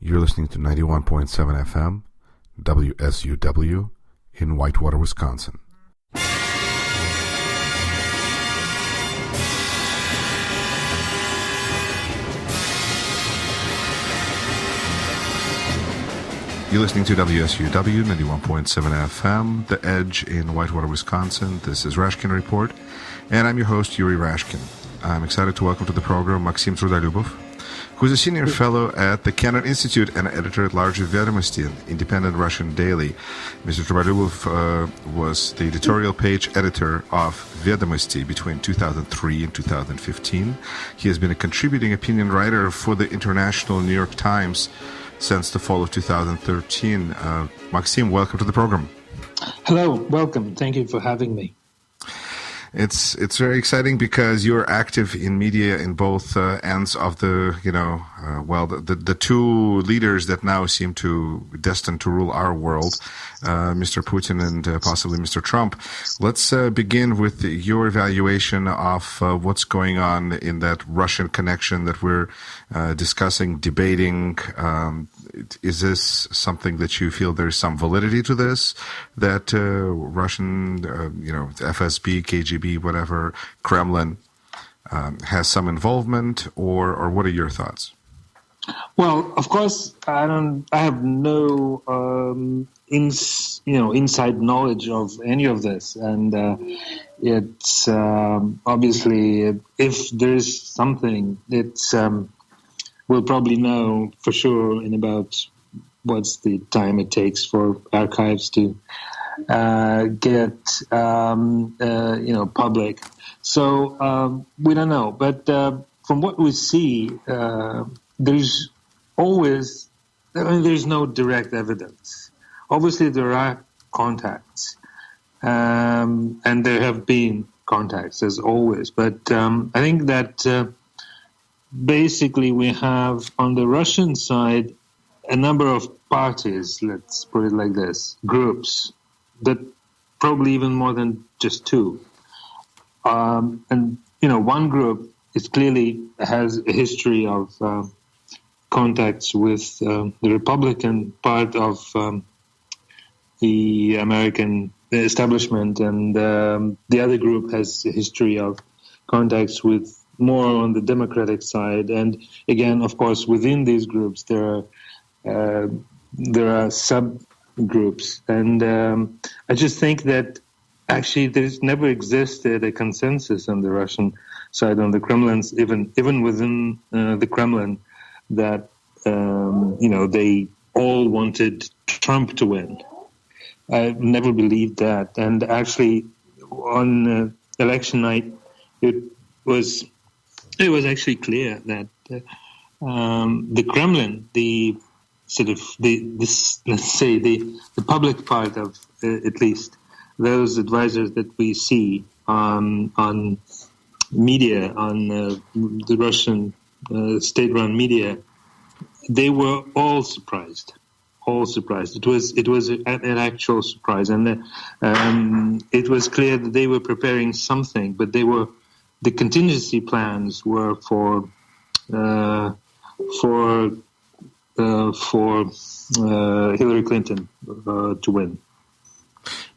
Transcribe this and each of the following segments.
You're listening to 91.7 FM, WSUW, in Whitewater, Wisconsin. You're listening to WSUW 91.7 FM, The Edge in Whitewater, Wisconsin. This is Rashkin Report, and I'm your host, Yuri Rashkin. I'm excited to welcome to the program Maxim Trudolyubov, who's a senior fellow at the Kennan Institute and editor-at-large of Vedomosti, an independent Russian daily. Mr. Trudolyubov was the editorial page editor of Vedomosti between 2003 and 2015. He has been a contributing opinion writer for the International New York Times since the fall of 2013. Maxim, welcome to the program. Hello, welcome. Thank you for having me. It's very exciting because you're active in media in both ends of the, the two leaders that now seem to destined to rule our world, Mr. Putin and possibly Mr. Trump. Let's begin with your evaluation of what's going on in that Russian connection that we're discussing, debating. Is this something that you feel there's some validity to this, that Russian, FSB, KGB, whatever, Kremlin has some involvement, or what are your thoughts? Well, of course, I have no inside knowledge of any of this, and it's obviously if there's something, it's we'll probably know for sure in about what's the time it takes for archives to get public. So we don't know, but from what we see, there's no direct evidence. Obviously, there are contacts, and there have been contacts as always. But I think that basically we have on the Russian side a number of parties, let's put it like this, groups, that probably even more than just two. And one group is clearly has a history of contacts with the Republican part of the American establishment, and the other group has a history of contacts with more on the Democratic side. And again, of course, within these groups there are subgroups, and I just think that actually there's never existed a consensus on the Russian side, on the Kremlin's, even within the Kremlin, that they all wanted Trump to win. I never believed that, and actually on election night, it was actually clear that the Kremlin, the public part of at least those advisors that we see on media, on the Russian state-run media, they were all surprised. It was an actual surprise, and it was clear that they were preparing something, but the contingency plans were for Hillary Clinton to win.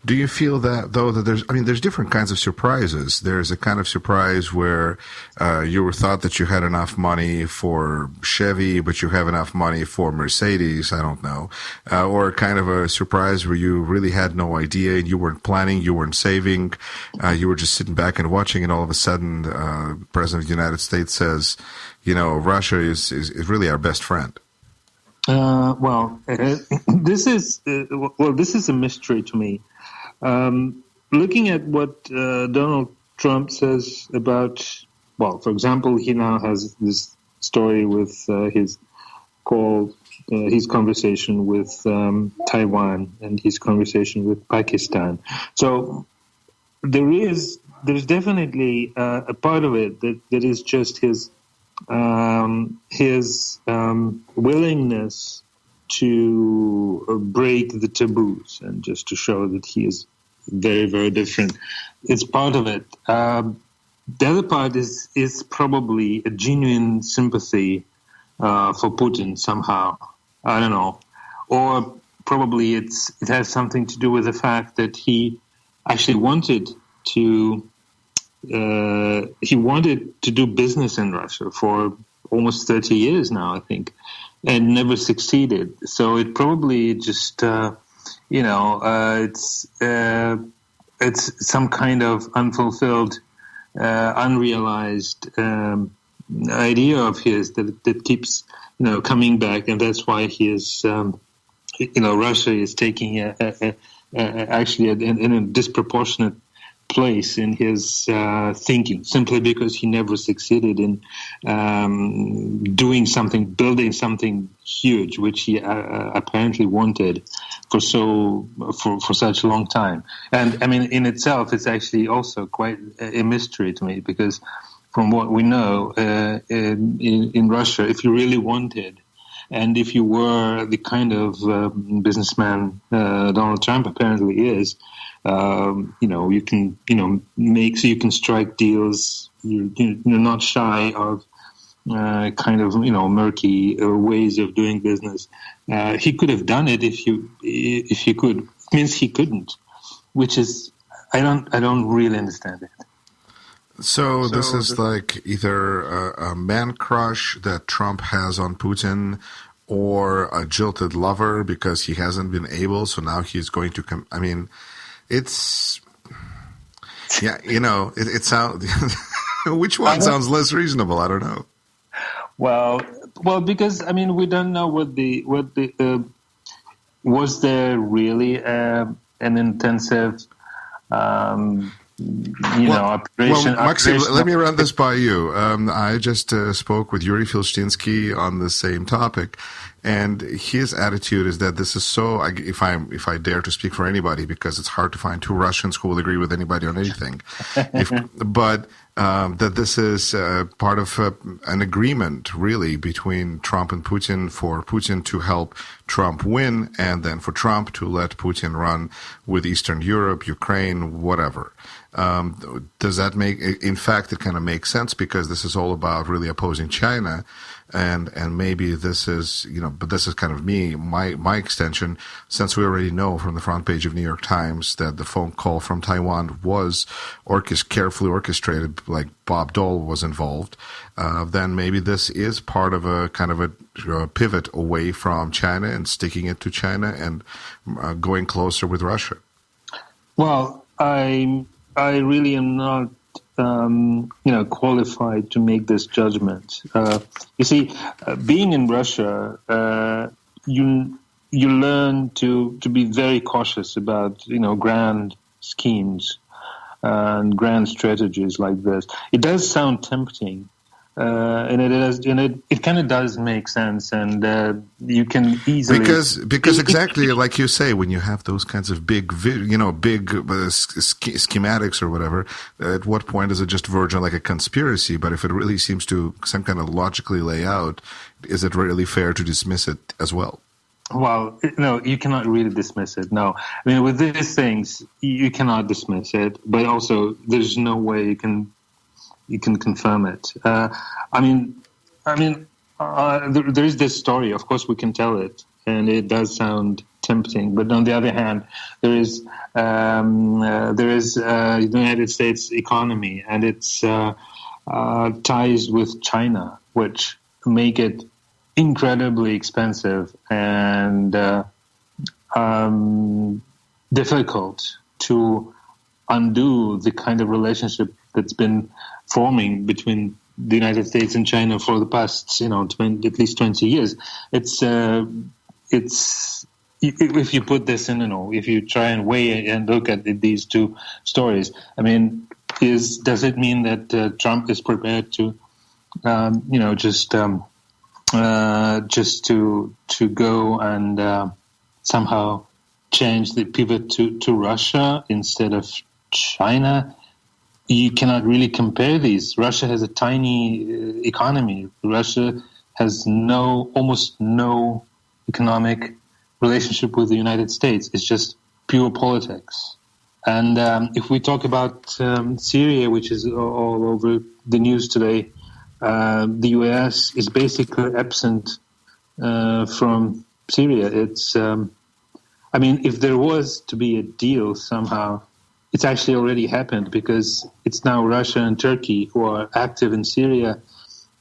Do you feel that, though, that there's different kinds of surprises? There's a kind of surprise where you were thought that you had enough money for Chevy, but you have enough money for Mercedes, I don't know. Or kind of a surprise where you really had no idea, and you weren't planning, you weren't saving, you were just sitting back and watching, and all of a sudden, the President of the United States says, Russia is really our best friend. This is a mystery to me. Looking at what Donald Trump says about, for example, he now has this story with his conversation with Taiwan and his conversation with Pakistan. So there's definitely a part of it that is just his willingness to break the taboos and just to show that he is very, very different. It's part of it. The other part is probably a genuine sympathy for Putin somehow. I don't know. Or probably it has something to do with the fact that he actually wanted to do business in Russia for almost 30 years now, I think, and never succeeded. So it probably just it's some kind of unfulfilled, unrealized idea of his that keeps coming back, and that's why he is Russia is taking actually in a disproportionate place in his thinking, simply because he never succeeded in building something huge, which he apparently wanted for such a long time. And I mean, in itself, it's actually also quite a mystery to me, because from what we know in Russia, if you really wanted, and if you were the kind of businessman Donald Trump apparently is, you can you can strike deals. You're not shy of kind of murky ways of doing business. He could have done it if he could. It means he couldn't, which is I don't really understand it. So this is like either a man crush that Trump has on Putin, or a jilted lover because he hasn't been able. So now he's going to come. I mean, it's it sounds. Which one sounds less reasonable? I don't know. Well, because I mean, we don't know what the was there really an intensive. Operation. Maxim, let me run this by you. I just spoke with Yuri Filshtinsky on the same topic, and his attitude is that this is so. If I dare to speak for anybody, because it's hard to find two Russians who will agree with anybody on anything, that this is part of an agreement, really, between Trump and Putin, for Putin to help Trump win, and then for Trump to let Putin run with Eastern Europe, Ukraine, whatever. Does that make? In fact, it kind of makes sense, because this is all about really opposing China, and maybe this is but this is kind of my extension, since we already know from the front page of New York Times that the phone call from Taiwan was carefully orchestrated, like Bob Dole was involved. Then maybe this is part of a kind of a pivot away from China and sticking it to China and going closer with Russia. Well, I really am not, qualified to make this judgment. You see, being in Russia, you learn to be very cautious about grand schemes and grand strategies like this. It does sound tempting. And it kind of does make sense, and you can easily because exactly like you say, when you have those kinds of big schematics or whatever, at what point does it just verge on like a conspiracy? But if it really seems to some kind of logically lay out, is it really fair to dismiss it as well? Well, no, you cannot really dismiss it. No, I mean, with these things, you cannot dismiss it, but also there's no way you can confirm it. There is this story. Of course, we can tell it, and it does sound tempting. But on the other hand, there is the United States economy and its ties with China, which make it incredibly expensive and difficult to undo the kind of relationship that's been forming between the United States and China for the past, at least 20 years. It's if you put this in, if you try and weigh and look at these two stories, I mean, does it mean that Trump is prepared to, just to go and somehow change the pivot to Russia instead of China? You cannot really compare these. Russia has a tiny economy. Russia has almost no economic relationship with the United States. It's just pure politics. And if we talk about Syria, which is all over the news today, the U.S. is basically absent from Syria. It's, I mean, if there was to be a deal somehow, it's actually already happened because it's now Russia and Turkey who are active in Syria.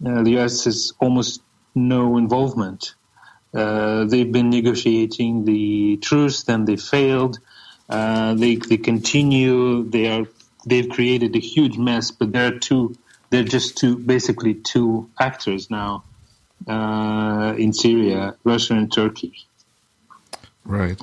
The U.S. has almost no involvement. They've been negotiating the truce, then they failed. They continue. They've created a huge mess, but they're just basically two actors now in Syria, Russia and Turkey. Right.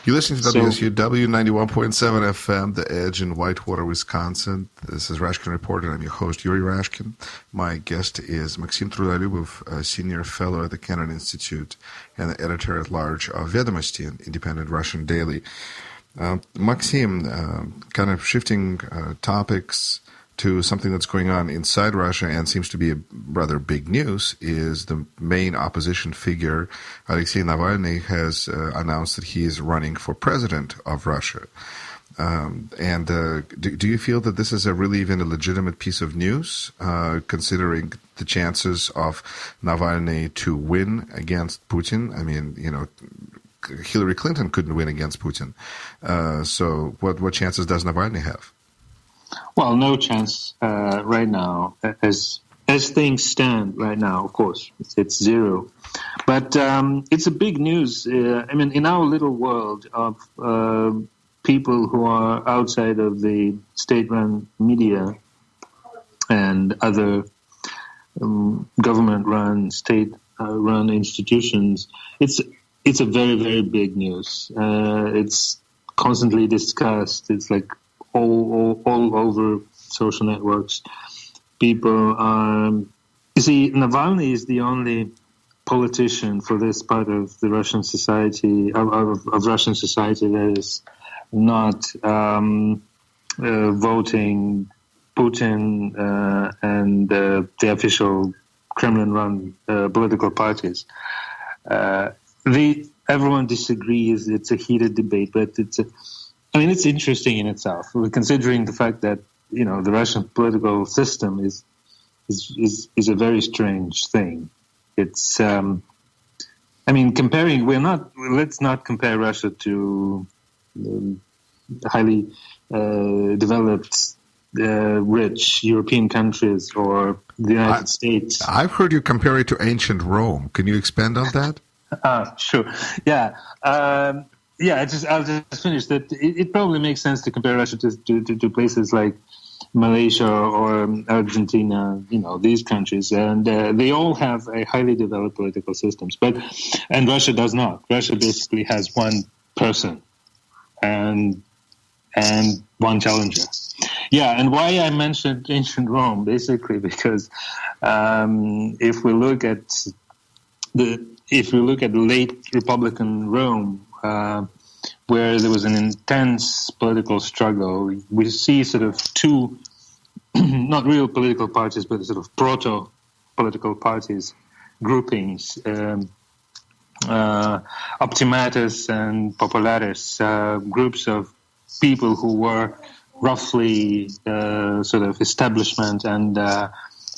You're listening to WSUW 91.7 FM, The Edge in Whitewater, Wisconsin. This is Rashkin Report, and I'm your host, Yuri Rashkin. My guest is Maxim Trudolyubov, a Senior Fellow at the Kennan Institute and the Editor-at-Large of Vedomosti, an independent Russian daily. Maxim, kind of shifting topics to something that's going on inside Russia and seems to be a rather big news, is the main opposition figure, Alexei Navalny, has announced that he is running for president of Russia. Do you feel that this is really even a legitimate piece of news, considering the chances of Navalny to win against Putin? I mean, Hillary Clinton couldn't win against Putin. So what chances does Navalny have? Well, no chance right now. As things stand right now, of course, it's zero. But it's a big news. I mean, in our little world of people who are outside of the state-run media and other government-run, state-run institutions, it's a very, very big news. It's constantly discussed. It's like all over social networks. People you see, Navalny is the only politician for this part of the Russian society, of Russian society, that is not voting Putin and the official Kremlin-run political parties. Everyone disagrees. It's a heated debate, but it's interesting in itself, considering the fact that the Russian political system is a very strange thing. It's comparing. Let's not compare Russia to highly developed, rich European countries or the United States. I've heard you compare it to ancient Rome. Can you expand on that? Sure. Yeah. I'll just finish that. It probably makes sense to compare Russia to places like Malaysia or Argentina, these countries, and they all have a highly developed political systems. And Russia does not. Russia basically has one person and one challenger. Yeah, and why I mentioned ancient Rome, basically because if we look at late Republican Rome, where there was an intense political struggle, we see sort of two, not real political parties, but sort of proto-political parties, groupings, optimatus and popularis, groups of people who were roughly sort of establishment and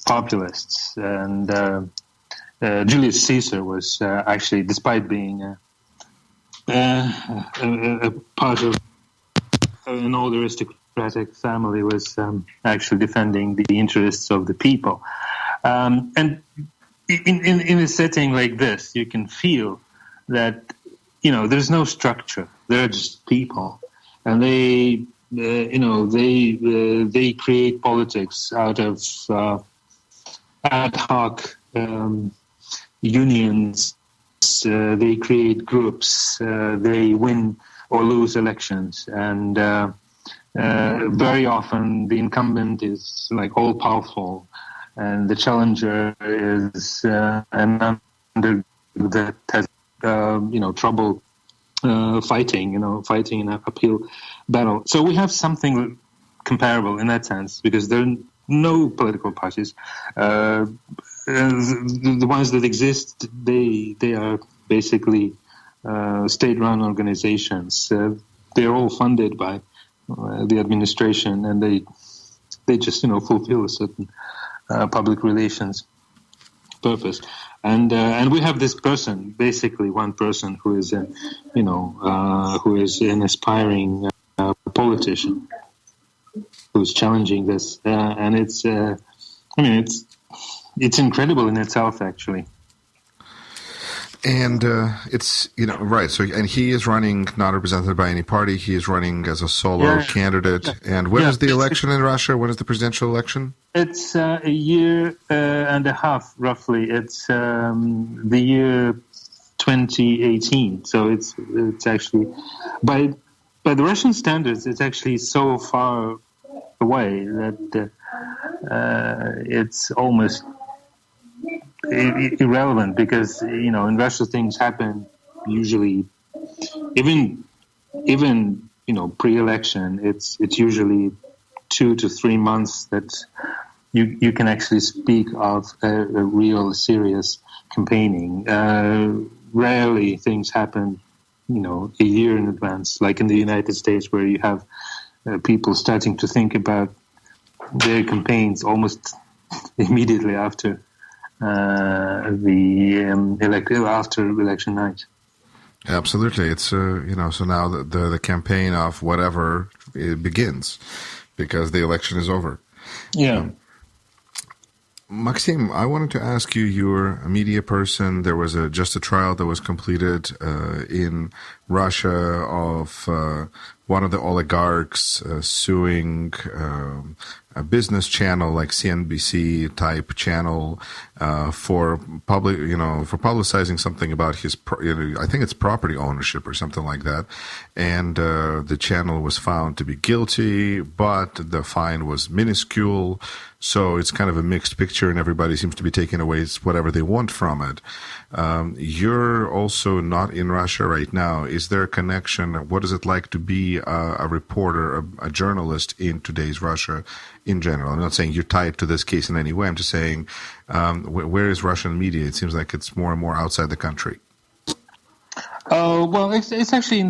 populists. And Julius Caesar was actually, despite being a part of an old aristocratic family, was actually defending the interests of the people. And in a setting like this, you can feel that there's no structure. They're just people, and they create politics out of ad hoc unions. They create groups. They win or lose elections, and very often the incumbent is like all powerful, and the challenger is an under that has trouble fighting in an uphill battle. So we have something comparable in that sense, because there are no political parties. The ones that exist, they are basically state-run organizations. They're all funded by the administration, and they just fulfill a certain public relations purpose. And we have this person, basically one person who is who is an aspiring politician who's challenging this, and it's incredible in itself, actually. And it's, right. So, and he is running not represented by any party. He is running as a solo candidate. And when is the election in Russia? When is the presidential election? It's a year and a half, roughly. It's the year 2018. So it's actually, by the Russian standards, it's actually so far away that it's almost irrelevant, because in Russia things happen usually even pre-election. It's usually 2 to 3 months that you can actually speak of a real serious campaigning. Rarely things happen a year in advance, like in the United States, where you have people starting to think about their campaigns almost immediately after after election night. Absolutely, it's so now the campaign of whatever it begins, because the election is over. Yeah. Maxim, I wanted to ask you, you're a media person. There was just a trial that was completed in Russia of one of the oligarchs suing a business channel like CNBC type channel for publicizing something about his, I think it's property ownership or something like that. And the channel was found to be guilty, but the fine was minuscule. So it's kind of a mixed picture, and everybody seems to be taking away whatever they want from it. You're also not in Russia right now. Is there a connection? What is it like to be a reporter, a journalist in today's Russia in general? I'm not saying you're tied to this case in any way. I'm just saying, where is Russian media? It seems like it's more and more outside the country. Well, it's actually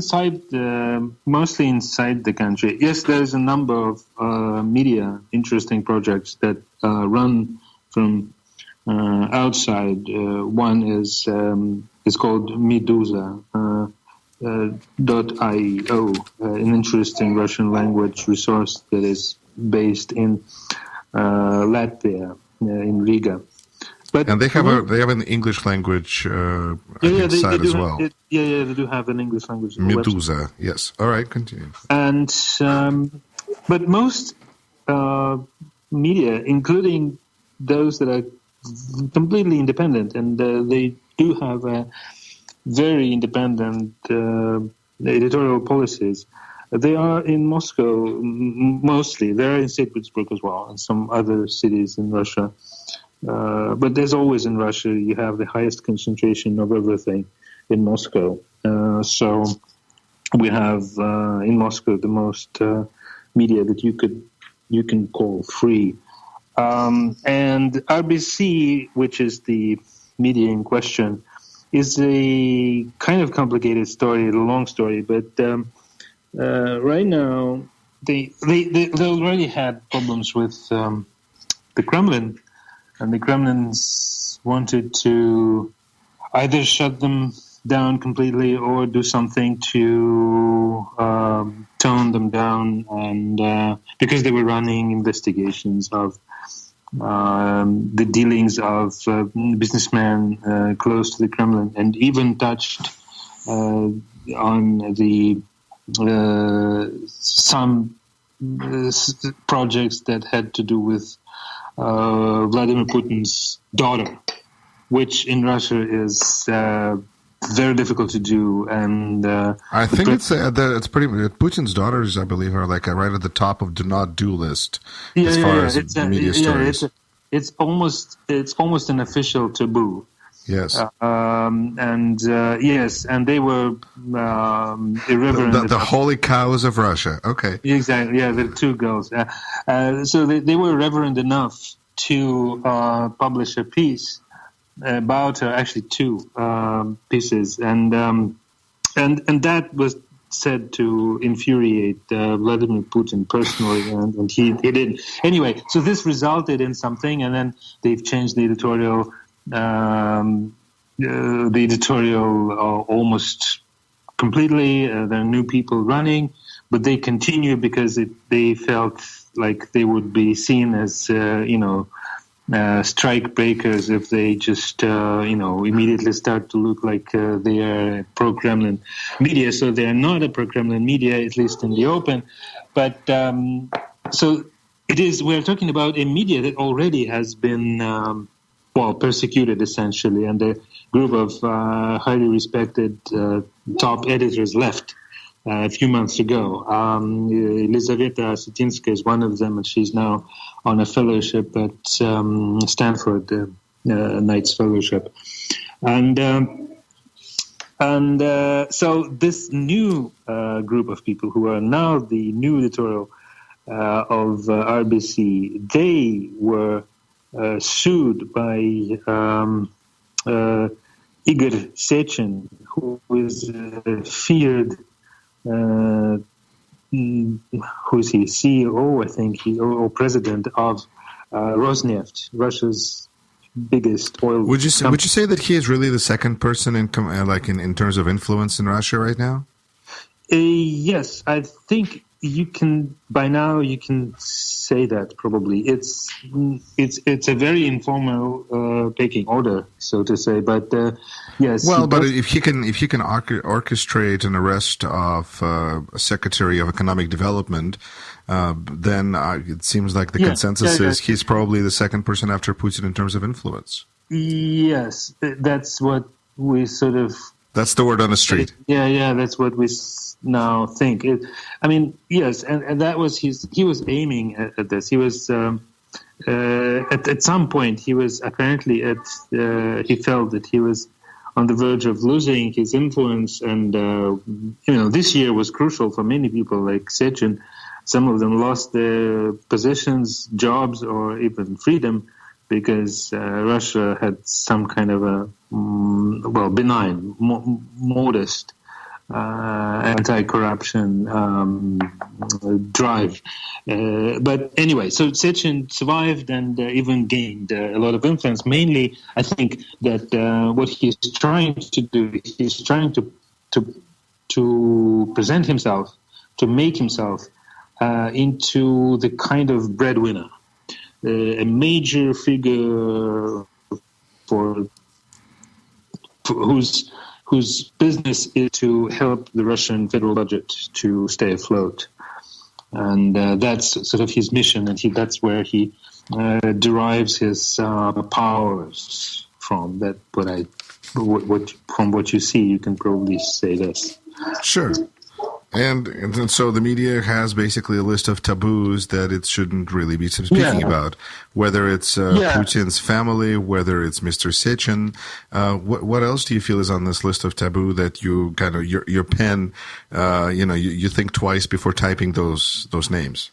mostly inside the country. Yes, there's a number of media interesting projects that run from outside. One is called Meduza.io, an interesting Russian language resource that is based in Latvia, in Riga. And they have an English language site as well. They do have an English language. Meduza, yes. All right, continue. And but most media, including those that are completely independent, and they do have a very independent editorial policies. They are in Moscow mostly. They are in St. Petersburg as well, and some other cities in Russia. But there's always in Russia, you have the highest concentration of everything in Moscow. So we have in Moscow the most media that you can call free. And RBC, which is the media in question, is a kind of complicated story, a long story. But right now, they already had problems with the Kremlin. And the Kremlins wanted to either shut them down completely or do something to tone them down, and because they were running investigations of the dealings of businessmen close to the Kremlin, and even touched on the some projects that had to do with Vladimir Putin's daughter, which in Russia is very difficult to do. And I think it's pretty. Putin's daughters, I believe, are like right at the top of do not do list as far as media stories. It's almost an official taboo. Yes. Yes, and they were irreverent. The holy cows of Russia. Okay. Exactly. Yeah, the two girls. So they were irreverent enough to publish a piece about her, actually two pieces, and that was said to infuriate Vladimir Putin personally, and he did. Anyway, so this resulted in something, and then they've changed the editorial the editorial almost completely. There are new people running, but they continue because they felt like they would be seen as, strike breakers if they just, immediately start to look like they are pro-Kremlin media. So they are not a pro-Kremlin media, at least in the open. But so it is. We're talking about a media that already has been, persecuted essentially, and a group of highly respected top editors left a few months ago. Elizaveta Sitinskaya is one of them, and she's now on a fellowship at Stanford, Knight's Fellowship. So this new group of people who are now the new editorial of RBC, they were sued by Igor Sechin, who is feared. Who is he? CEO, I think, or president of Rosneft, Russia's biggest oil. Would you say that he is really the second person in terms of influence in Russia right now? Yes, I think you can say that probably. It's a very informal pecking order, so to say. But yes. Well, but if he can orchestrate an arrest of a Secretary of Economic Development, then it seems like the consensus is he's probably the second person after Putin in terms of influence. Yes, that's what we sort of. That's the word on the street. Yeah, that's what we now think. Yes, and that was he was aiming at this. He was at some point he was apparently he felt that he was on the verge of losing his influence, and this year was crucial for many people like Sechin. Some of them lost their positions, jobs, or even freedom, because Russia had some kind of a benign, modest anti-corruption drive. But anyway, so Sechin survived and even gained a lot of influence. Mainly, I think that what he's trying to do, he's trying to present himself, to make himself into the kind of breadwinner. A major figure for whose business is to help the Russian federal budget to stay afloat, and that's sort of his mission, and that's where he derives his powers from. That from what you see, you can probably say this. Sure. And so the media has basically a list of taboos that it shouldn't really be speaking about, whether it's Putin's family, whether it's Mr. Sechin. What else do you feel is on this list of taboo that you kind of your pen, you think twice before typing those names?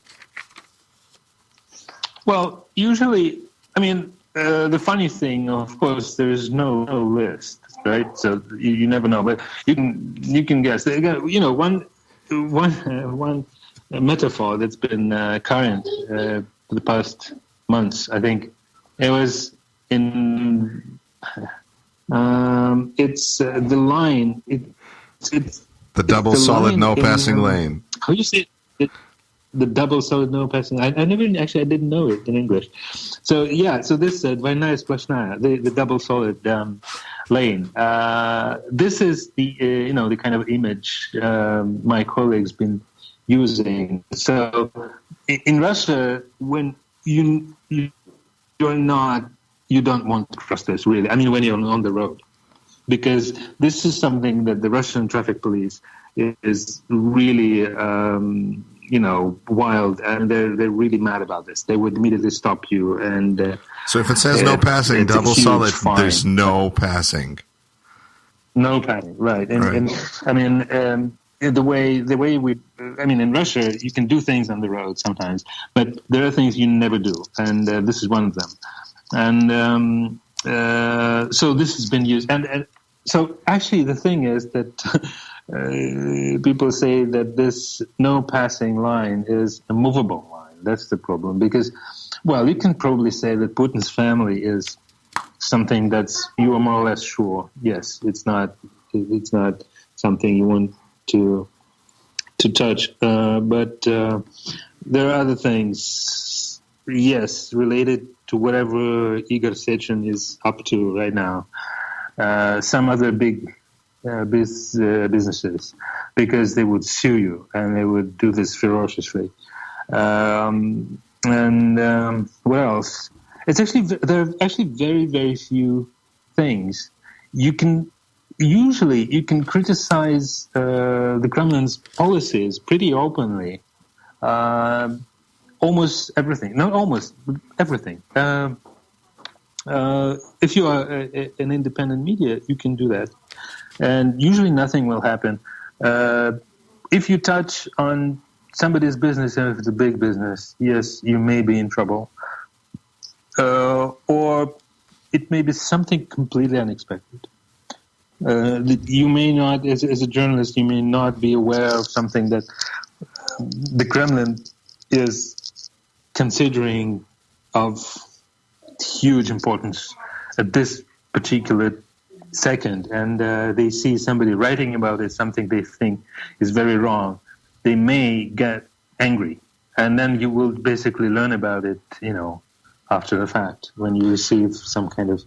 Well, usually, the funny thing, of course, there's no list, right? So you never know, but you can guess. One metaphor that's been current for the past months, I think, it was in it's the line. It's the double solid no passing lane. How you say it? The double solid no passing. I didn't know it in English. So this двойная сплошная, the double solid lane. This is the kind of image my colleagues been using. So in Russia, when you don't want to cross this really. When you're on the road, because this is something that the Russian traffic police is really wild, and they're really mad about this. They would immediately stop you, and so if it says no passing, double solid, there's no passing. No passing, right? And the way we, in Russia, you can do things on the road sometimes, but there are things you never do, and this is one of them. And so this has been used, and so actually the thing is that. People say that this no passing line is a movable line. That's the problem, because, you can probably say that Putin's family is something that's you are more or less sure. Yes, it's not something you want to touch. But there are other things, yes, related to whatever Igor Sechin is up to right now. Some other big businesses, because they would sue you and they would do this ferociously. What else? There are actually very, very few things. You can criticize the Kremlin's policies pretty openly. Almost everything. Not almost, but everything. If you are an independent media, you can do that. And usually nothing will happen. If you touch on somebody's business, and if it's a big business, yes, you may be in trouble. Or it may be something completely unexpected. You may not, as a journalist, you may not be aware of something that the Kremlin is considering of huge importance at this particular second, and they see somebody writing about it, something they think is very wrong. They may get angry, and then you will basically learn about it, after the fact, when you receive some kind of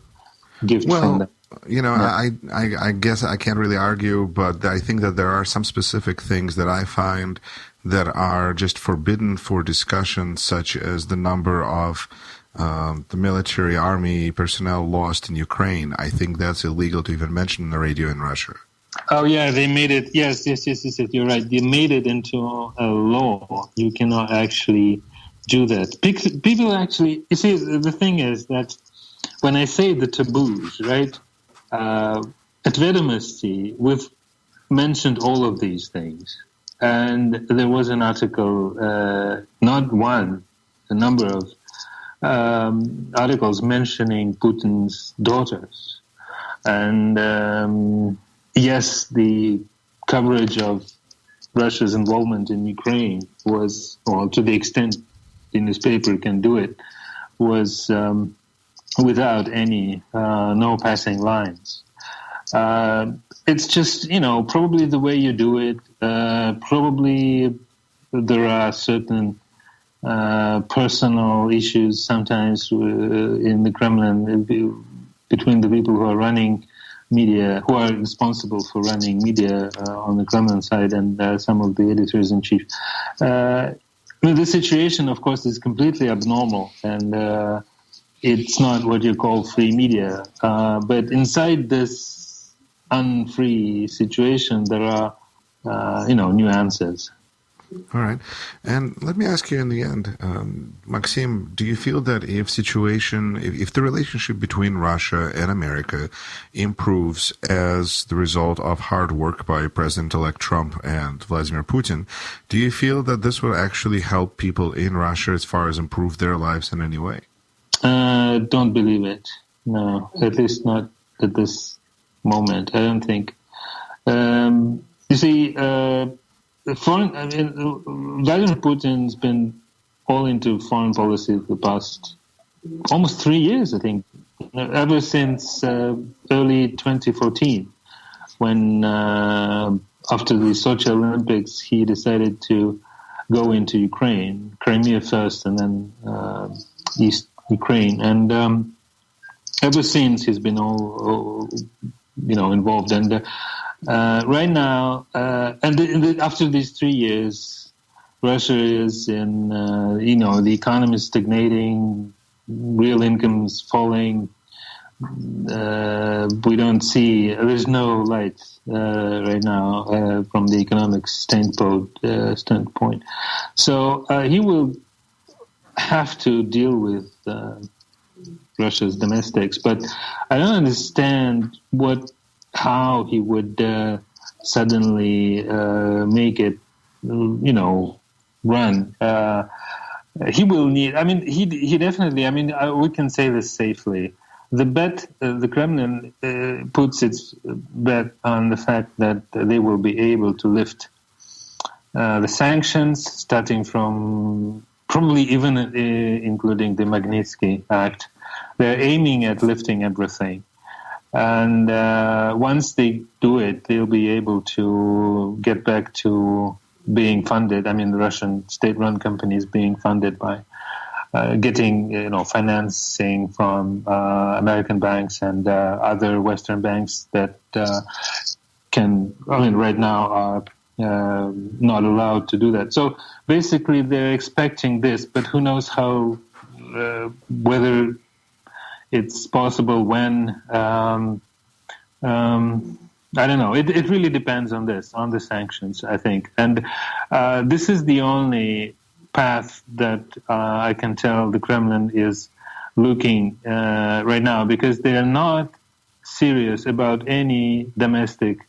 gift from them. I guess I can't really argue, but I think that there are some specific things that I find that are just forbidden for discussion, such as the number of the military army personnel lost in Ukraine. I think that's illegal to even mention on the radio in Russia. Oh, yeah, they made it. Yes, you're right. They made it into a law. You cannot actually do that. People actually, you see, the thing is that when I say the taboos, right, at Vedomosti, we've mentioned all of these things. And there was an article, not one, a number of articles mentioning Putin's daughters. And yes, the coverage of Russia's involvement in Ukraine was, well, to the extent the newspaper can do it, was without any, no passing lines. It's just, probably the way you do it. Probably there are certain personal issues sometimes in the Kremlin between the people who are running media, who are responsible for running media on the Kremlin side, and some of the editors-in-chief. The situation, of course, is completely abnormal, and it's not what you call free media. But inside this unfree situation, there are, nuances. All right. And let me ask you in the end, Maxim, do you feel that if the relationship between Russia and America improves as the result of hard work by President-elect Trump and Vladimir Putin, do you feel that this will actually help people in Russia as far as improve their lives in any way? Don't believe it. No, at least not at this moment. I don't think. You see, Vladimir Putin's been all into foreign policy for the past almost 3 years, I think, ever since early 2014, when after the Sochi Olympics, he decided to go into Ukraine, Crimea first, and then East Ukraine, and ever since he's been all involved. And right now, after these 3 years, Russia is in, the economy is stagnating, real incomes falling. We don't see, there's no light right now from the economic standpoint. So he will have to deal with Russia's domestics, but I don't understand how he would suddenly make it, run. He will need. He definitely. We can say this safely. The Kremlin puts its bet on the fact that they will be able to lift the sanctions, starting from probably even including the Magnitsky Act, They're aiming at lifting everything. And once they do it, they'll be able to get back to being funded. I mean, the Russian state-run companies being funded by getting financing from American banks and other Western banks that right now are not allowed to do that. So basically, they're expecting this, but who knows how whether it's possible when. I don't know. It really depends on the sanctions, I think. And this is the only path that I can tell the Kremlin is looking right now, because they are not serious about any domestic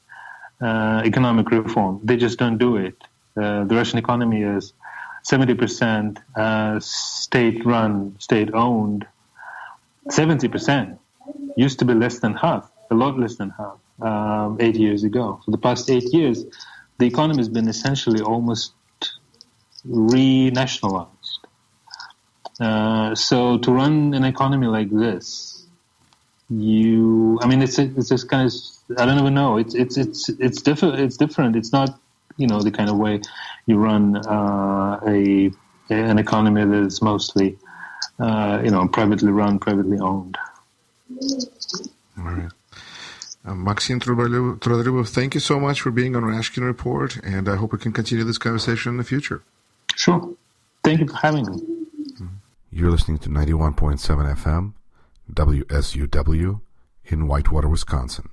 economic reform. They just don't do it. The Russian economy is 70% state-run, state-owned. 70% used to be less than half, a lot less than half, 8 years ago. For the past 8 years, the economy has been essentially almost re-nationalized. So to run an economy like this, it's just kind of, I don't even know. It's different. It's different. It's not, the kind of way you run an economy that is mostly, privately run, privately owned. All right. Maxim Trudolyubov, thank you so much for being on Rashkin Report, and I hope we can continue this conversation in the future. Sure. Thank you for having me. You're listening to 91.7 FM, WSUW, in Whitewater, Wisconsin.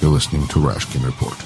You're listening to Rashkin Report.